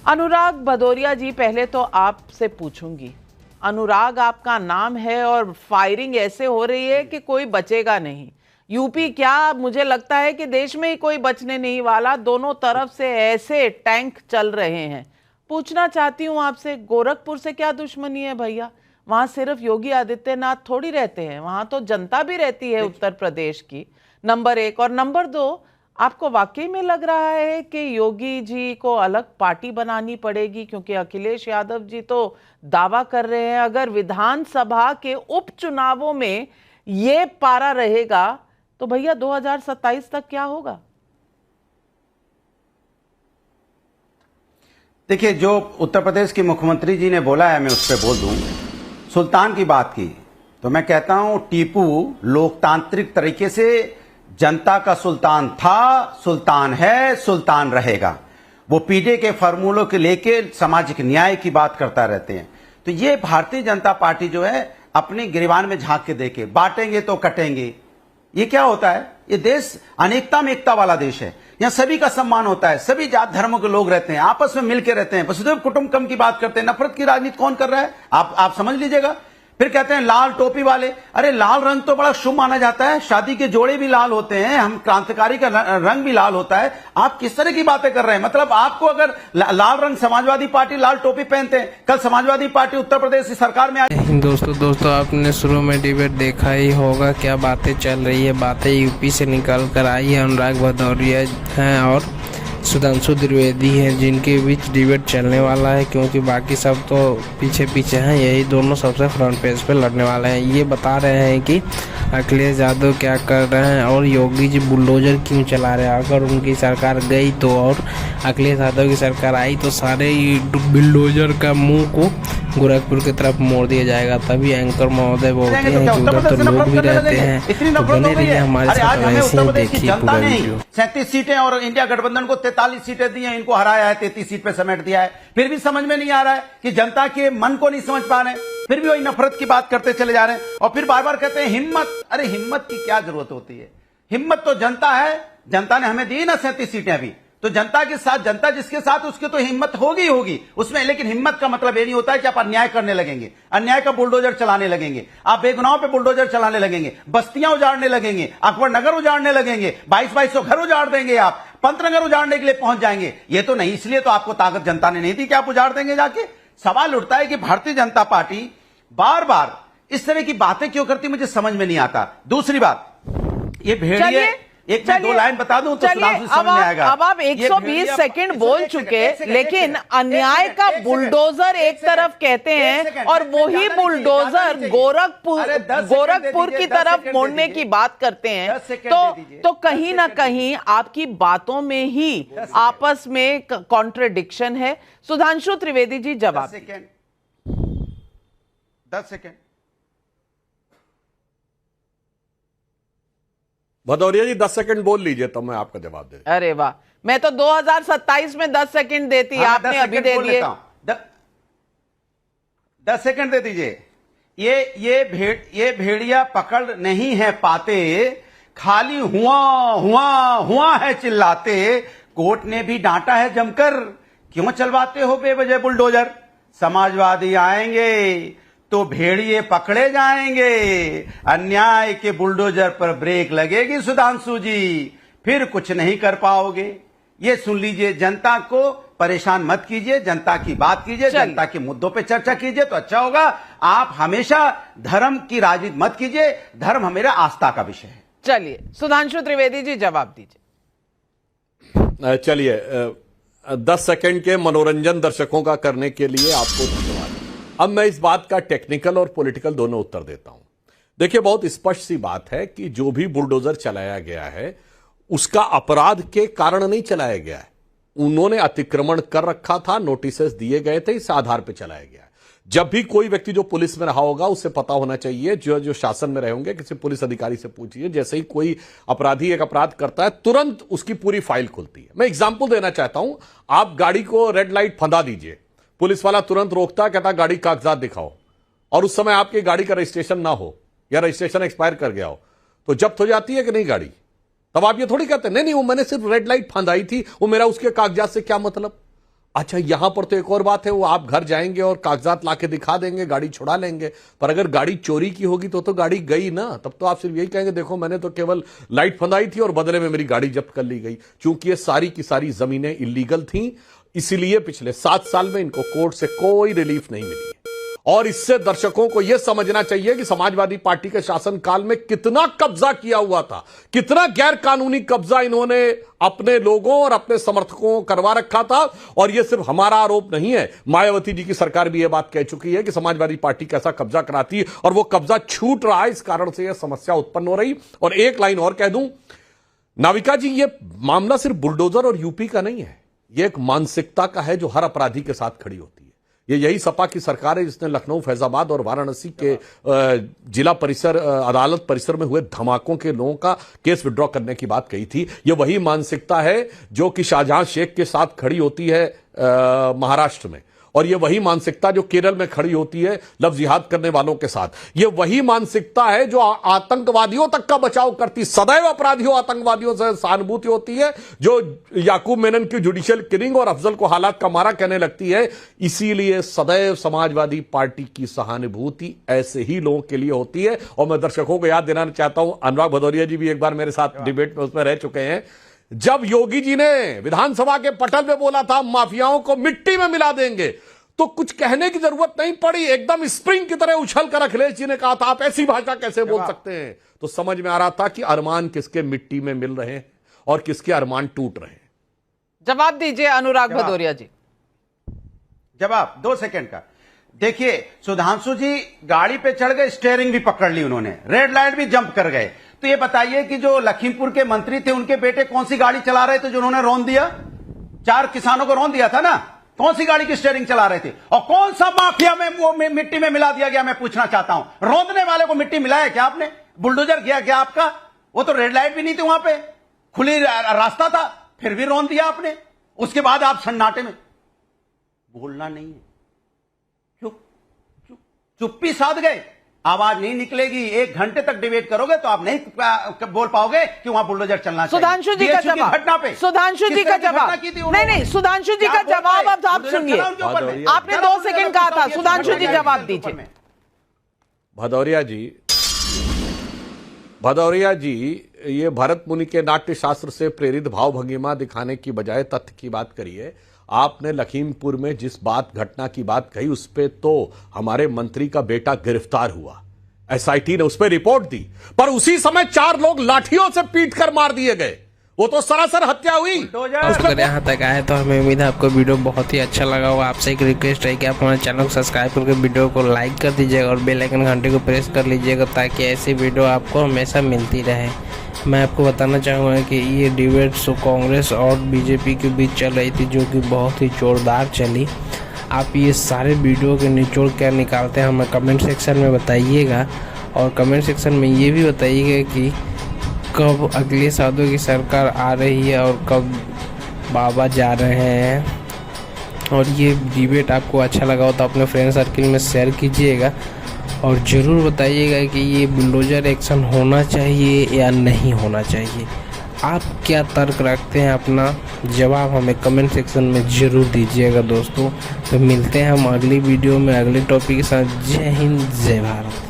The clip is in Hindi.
अनुराग भदौरिया जी, पहले तो आपसे पूछूंगी, अनुराग आपका नाम है और फायरिंग ऐसे हो रही है कि कोई बचेगा नहीं। यूपी क्या, मुझे लगता है कि देश में ही कोई बचने नहीं वाला। दोनों तरफ से ऐसे टैंक चल रहे हैं। पूछना चाहती हूँ आपसे, गोरखपुर से क्या दुश्मनी है भैया? वहां सिर्फ योगी आदित्यनाथ थोड़ी रहते हैं, वहां तो जनता भी रहती है उत्तर प्रदेश की। नंबर एक। और नंबर दो, आपको वाकई में लग रहा है कि योगी जी को अलग पार्टी बनानी पड़ेगी? क्योंकि अखिलेश यादव जी तो दावा कर रहे हैं अगर विधानसभा के उपचुनावों में ये पारा रहेगा तो भैया 2027 तक क्या होगा? देखिए, जो उत्तर प्रदेश के मुख्यमंत्री जी ने बोला है, मैं उस पर बोल दूं। सुल्तान की बात की तो मैं कहता हूं टीपू लोकतांत्रिक तरीके से जनता का सुल्तान था, सुल्तान है, सुल्तान रहेगा। वो पीडे के फार्मूलों के लेके सामाजिक न्याय की बात करता रहते हैं। तो ये भारतीय जनता पार्टी जो है अपने गिरबान में झांक के देखे, बांटेंगे तो कटेंगे। ये क्या होता है? ये देश अनेकता में एकता वाला देश है। यहाँ सभी का सम्मान होता है, सभी जात धर्मों के लोग रहते हैं, आपस में मिलकर रहते हैं। वसुधैव कुटुंबकम की बात करते हैं। नफरत की राजनीति कौन कर रहा है? आप समझ लीजिएगा। फिर कहते हैं लाल टोपी वाले। अरे लाल रंग तो बड़ा शुभ माना जाता है, शादी के जोड़े भी लाल होते हैं, हम क्रांतिकारी का रंग भी लाल होता है। आप किस तरह की बातें कर रहे हैं? मतलब आपको अगर लाल रंग, समाजवादी पार्टी लाल टोपी पहनते हैं, कल समाजवादी पार्टी उत्तर प्रदेश की सरकार में आई। दोस्तों आपने शुरू में डिबेट देखा ही होगा, क्या बातें चल रही है। बातें यूपी से निकल कर आई है। अनुराग भदौरिया हैं और सुधांशु त्रिवेदी हैं, जिनके बीच डिबेट चलने वाला है, क्योंकि बाकी सब तो पीछे पीछे हैं। यही दोनों सबसे फ्रंट पेज पे लड़ने वाले हैं। ये बता रहे हैं कि अखिलेश यादव क्या कर रहे हैं और योगी जी बुलडोजर क्यों चला रहे हैं। अगर उनकी सरकार गई तो और अखिलेश यादव की सरकार आई तो सारे बुलडोजर का मुंह को गोरखपुर की तरफ मोड़ दिया जाएगा। तभी एंकर महोदय बोलते हैं कि उधर तो लोग भी रहते हैं। तो बने रहिए हमारे साथ, ऐसे ही देखिए पूरा वीडियो। 37 सीटें और इंडिया गठबंधन को 43 सीटें दी हैं, इनको हराया है, 33 सीट पे समेट दिया है। फिर भी समझ में नहीं आ रहा है कि जनता के मन को नहीं समझ पा रहे हैं। फिर भी वही नफरत की बात करते चले जा रहे हैं और फिर बार बार कहते हैं हिम्मत। अरे हिम्मत की क्या जरूरत होती है? हिम्मत तो जनता है, जनता ने हमें दी ना 37 सीटें अभी। तो जनता के साथ, जनता जिसके साथ, उसकी तो हिम्मत होगी होगी उसमें। लेकिन हिम्मत का मतलब ये नहीं होता है कि आप अन्याय करने लगेंगे, अन्याय का बुलडोजर चलाने लगेंगे, आप बेगुनाहों पे बुलडोजर चलाने लगेंगे, बस्तियां उजाड़ने लगेंगे, अकबर नगर उजाड़ने लगेंगे, 2200 घर उजाड़ देंगे, आप पंतनगर उजाड़ने के लिए पहुंच जाएंगे। ये तो नहीं, इसलिए तो आपको ताकत जनता ने नहीं दी कि आप उजाड़ देंगे जाके। सवाल उठता है कि भारतीय जनता पार्टी बार बार इस तरह की बातें क्यों करती, मुझे समझ में नहीं आता। दूसरी बात, ये भेड़िए, एक मैं 2 लाइन बता दूं तो समझ में आएगा। अब आप 120 सेकंड बोल चुके, लेकिन अन्याय का बुलडोजर एक तरफ कहते हैं और वही बुलडोजर गोरखपुर की तरफ मोड़ने की बात करते हैं। तो कहीं ना कहीं आपकी बातों में ही आपस में कॉन्ट्रडिक्शन है। सुधांशु त्रिवेदी जी, जवाब। 10 सेकेंड। भदौरिया जी 10 सेकंड बोल लीजिए तो मैं आपका जवाब दे। अरे वाह, मैं तो 2027 में 10 सेकंड देती, आपने अभी दे दिए। 10 सेकंड दे दीजिए। ये भेड़िया पकड़ नहीं है पाते, खाली हुआ हुआ हुआ है चिल्लाते। कोर्ट ने भी डांटा है जमकर, क्यों चलवाते हो बेवजह बुलडोजर? समाजवादी आएंगे तो भेड़िए पकड़े जाएंगे, अन्याय के बुलडोजर पर ब्रेक लगेगी सुधांशु जी, फिर कुछ नहीं कर पाओगे। ये सुन लीजिए, जनता को परेशान मत कीजिए, जनता की बात कीजिए, जनता के मुद्दों पे चर्चा कीजिए तो अच्छा होगा। आप हमेशा धर्म की राजनीति मत कीजिए, धर्म मेरा आस्था का विषय है। चलिए सुधांशु त्रिवेदी जी, जवाब दीजिए। चलिए, 10 सेकंड के मनोरंजन दर्शकों का करने के लिए आपको धन्यवाद। अब मैं इस बात का टेक्निकल और पॉलिटिकल दोनों उत्तर देता हूं। देखिए, बहुत स्पष्ट सी बात है कि जो भी बुलडोजर चलाया गया है उसका अपराध के कारण नहीं चलाया गया है। उन्होंने अतिक्रमण कर रखा था, नोटिसेस दिए गए थे, इस आधार पर चलाया गया है। जब भी कोई व्यक्ति जो पुलिस में रहा होगा उसे पता होना चाहिए, जो शासन में रहे होंगे, किसी पुलिस अधिकारी से पूछिए, जैसे ही कोई अपराधी एक अपराध करता है तुरंत उसकी पूरी फाइल खुलती है। मैं एग्जाम्पल देना चाहता हूं। आप गाड़ी को रेड लाइट फंदा दीजिए, पुलिस वाला तुरंत रोकता, कहता गाड़ी कागजात दिखाओ, और उस समय आपकी गाड़ी का रजिस्ट्रेशन ना हो या रजिस्ट्रेशन एक्सपायर कर गया हो तो जब्त हो जाती है कि नहीं गाड़ी। तब आप ये थोड़ी कहते नहीं वो मैंने सिर्फ रेड लाइट फंदाई थी, वो मेरा उसके कागजात से क्या मतलब। अच्छा, यहां पर तो एक और बात है, वो आप घर जाएंगे और कागजात लाके दिखा देंगे, गाड़ी छुड़ा लेंगे। पर अगर गाड़ी चोरी की होगी तो गाड़ी गई ना, तब तो आप सिर्फ यही कहेंगे देखो मैंने तो केवल लाइट फंदाई थी और बदले में मेरी गाड़ी जब्त कर ली गई। क्योंकि ये सारी की सारी जमीनें इलीगल थीं, इसीलिए पिछले 7 साल में इनको कोर्ट से कोई रिलीफ नहीं मिली। और इससे दर्शकों को यह समझना चाहिए कि समाजवादी पार्टी के शासनकाल में कितना कब्जा किया हुआ था, कितना गैर कानूनी कब्जा इन्होंने अपने लोगों और अपने समर्थकों को करवा रखा था। और यह सिर्फ हमारा आरोप नहीं है, मायावती जी की सरकार भी यह बात कह चुकी है कि समाजवादी पार्टी कैसा कब्जा कराती है और वो कब्जा छूट रहा है, इस कारण से यह समस्या उत्पन्न हो रही। और एक लाइन और कह दूं नाविका जी, यह मामला सिर्फ बुलडोजर और यूपी का नहीं है, यह एक मानसिकता का है जो हर अपराधी के साथ खड़ी होती है। ये यही सपा की सरकार है जिसने लखनऊ, फैजाबाद और वाराणसी के जिला परिसर, अदालत परिसर में हुए धमाकों के लोगों का केस विड्रॉ करने की बात कही थी। ये वही मानसिकता है जो कि शाहजहां शेख के साथ खड़ी होती है महाराष्ट्र में, और ये वही मानसिकता जो केरल में खड़ी होती है लव जिहाद करने वालों के साथ। ये वही मानसिकता है जो आतंकवादियों तक का बचाव करती, सदैव अपराधियों आतंकवादियों से सहानुभूति होती है, जो याकूब मेनन की जुडिशियल किलिंग और अफजल को हालात का मारा कहने लगती है। इसीलिए सदैव समाजवादी पार्टी की सहानुभूति ऐसे ही लोगों के लिए होती है। और मैं दर्शकों को याद दिलाना चाहता हूं, अनुराग भदौरिया जी भी एक बार मेरे साथ डिबेट में उसमें रह चुके हैं, जब योगी जी ने विधानसभा के पटल पे बोला था माफियाओं को मिट्टी में मिला देंगे, तो कुछ कहने की जरूरत नहीं पड़ी, एकदम स्प्रिंग की तरह उछल कर अखिलेश जी ने कहा था आप ऐसी भाषा कैसे बोल सकते हैं। तो समझ में आ रहा था कि अरमान किसके मिट्टी में मिल रहे हैं और किसके अरमान टूट रहे हैं। जवाब दीजिए अनुराग भदौरिया जी। जवाब 2 सेकंड का। देखिए, सुधांशु जी गाड़ी पे चढ़ गए, स्टीयरिंग भी पकड़ ली उन्होंने, रेड लाइट भी जंप कर गए। तो ये बताइए कि जो लखीमपुर के मंत्री थे उनके बेटे कौन सी गाड़ी चला रहे थे जो उन्होंने रौंद दिया? 4 किसानों को रौंद दिया था ना, कौन सी गाड़ी की स्टीयरिंग चला रहे थे? और कौन सा माफिया में वो मिट्टी में मिला दिया गया, मैं पूछना चाहता हूं। रौंदने वाले को मिट्टी मिलाया क्या आपने? बुलडोजर किया क्या आपका? वो तो रेड लाइट भी नहीं थी, वहां पे खुली रास्ता था, फिर भी रौंद दिया आपने। उसके बाद आप सन्नाटे में, बोलना नहीं है, चुप्पी साध गए, आवाज नहीं निकलेगी। 1 घंटे तक डिबेट करोगे तो आप नहीं बोल पाओगे कि वहां बुलडोजर चलना चाहिए। सुधांशु जी का जवाब, सुधांशु जी का जवाब, नहीं सुधांशु जी का जवाब अब आप सुनिए। आपने 2 सेकंड कहा था, सुधांशु जी जवाब दीजिए। भदौरिया जी, ये भरत मुनि के नाट्य शास्त्र से प्रेरित भाव भंगिमा दिखाने की बजाय तथ्य की बात करिए। आपने लखीमपुर में जिस घटना की बात कही, उस पे तो हमारे मंत्री का बेटा गिरफ्तार हुआ, एसआईटी ने उस पर रिपोर्ट दी, पर उसी समय 4 लोग लाठियों से पीट कर मार दिए गए। वो तो सरासर हत्या हुई। अगर यहाँ तक आए तो हमें उम्मीद है आपको वीडियो बहुत ही अच्छा लगा होगा। आपसे एक रिक्वेस्ट है कि आप हमारे चैनल को सब्सक्राइब करके वीडियो को लाइक कर दीजिएगा और बेल आइकन घंटे को प्रेस कर लीजिएगा, ताकि ऐसी वीडियो आपको हमेशा मिलती रहे। मैं आपको बताना चाहूँगा कि ये डिबेट कांग्रेस और बीजेपी के बीच चल रही थी, जो कि बहुत ही जोरदार चली। आप ये सारे वीडियो के निचोड़ क्या निकालते हैं हमें कमेंट सेक्शन में बताइएगा, और कमेंट सेक्शन में ये भी बताइएगा कि कब अखिलेश यादव की सरकार आ रही है और कब बाबा जा रहे हैं। और ये डिबेट आपको अच्छा लगा हो तो अपने फ्रेंड सर्किल में शेयर कीजिएगा, और ज़रूर बताइएगा कि ये बुलडोजर एक्शन होना चाहिए या नहीं होना चाहिए। आप क्या तर्क रखते हैं, अपना जवाब हमें कमेंट सेक्शन में ज़रूर दीजिएगा दोस्तों। तो मिलते हैं हम अगली वीडियो में अगले टॉपिक के साथ। जय हिंद, जय भारत।